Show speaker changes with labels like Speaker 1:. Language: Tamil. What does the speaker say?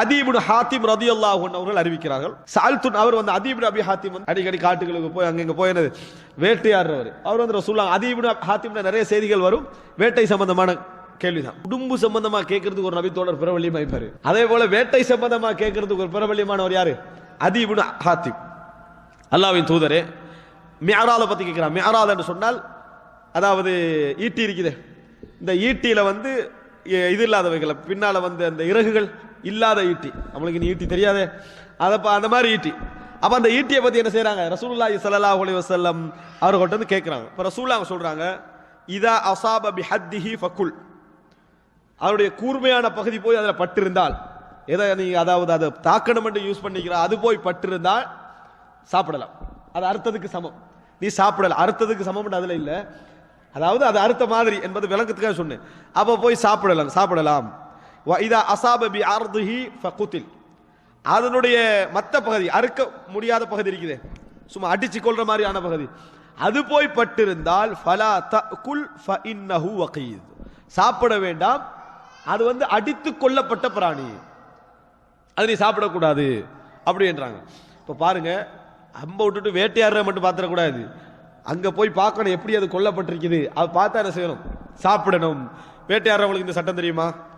Speaker 1: அதி இப்னு ஹாத்திம் ரலியல்லாஹு அன்ஹு அவர்கள் அறிவிக்கிறார்கள். சால்துன் அவர் வந்து அதி இப்னு அபி ஹாத்திம் அடிக்கடி காட்டுகளுக்கு போய் அங்க போயினது வேட்டையாடுறவர். அவர் வந்து ரசூலுல்லாஹ் அதி இப்னு ஹாத்திம்ல நிறைய செய்திகள் வரும், வேட்டை சம்பந்தமான கேள்விதான். உடும்பு சம்பந்தமா கேட்கறதுக்கு ஒரு நபித்தோழர் பிரபல்யம் ஆயிப்பாரு. அதே போல வேட்டை சம்பந்தமா கேட்கறதுக்கு ஒரு பிரபல்யமானவர் யாரு? அதி இப்னு ஹாத்திம். அல்லாஹ்வின் தூதரே, மிஅராஜ பத்தி கேட்கிறான். மிஅராஜ் என்று சொன்னால் அதாவது ஈட்டி இருக்குது. இந்த ஈட்டியில வந்து இது இல்லாதவைகள், பின்னால வந்து அந்த இறகுகள் இல்லாத ஈட்டி. நம்மளுக்கு நீ ஈட்டி தெரியாதே, அந்த மாதிரி ஈட்டி. அப்ப அந்த ஈட்டியை பத்தி என்ன செய்யறாங்க? ரசூலுல்லாஹி ஸல்லல்லாஹு அலைஹி வஸல்லம் அவர்கிட்ட வந்து கேட்கிறாங்க. இப்ப ரசூலுல்லாஹ் சொல்றாங்க, இதா அஸாப பிஹத்திஹி ஃபகுல், அவருடைய கூர்மையான பகுதி போய் அதில் பட்டிருந்தால், எதை நீ அதாவது அதை தாக்கணும் என்று யூஸ் பண்ணிக்கிற அது போய் பட்டிருந்தால் சாப்பிடலாம். அது அறுத்ததுக்கு சமம், நீ சாப்பிடலாம். அறுத்ததுக்கு சமம் அதுல இல்ல, அதாவது அது அறுத்த மாதிரி என்பது விளக்கத்துக்காக சொன்னேன். அப்ப போய் சாப்பிடலாம். இதா அஸாப பி அர்திஹி ஃபகுதில், அதனுடைய மற்ற பகுதி, அறுக்க முடியாத பகுதி இருக்குது, சும்மா அடிச்சு கொள்ற மாதிரியான பகுதி, அது போய் பட்டிருந்தால் ஃபலா தஅகுல் ஃபஇன்னஹு வகீத், சாப்பிட வேண்டாம், அது வந்து அடித்து கொள்ளப்பட்ட பிராணி, அது நீ சாப்பிடக்கூடாது அப்படி என்றாங்க. இப்ப பாருங்க, அம்ப விட்டுட்டு வேட்டையாடுற மட்டும் பாத்திரக்கூடாது, அங்க போய் பார்க்கணும் எப்படி அது கொல்லப்பட்டிருக்குது. அது பார்த்தா என்ன செய்யணும்? சாப்பிடணும். வேட்டையாடுறவங்களுக்கு இந்த சட்டம் தெரியுமா?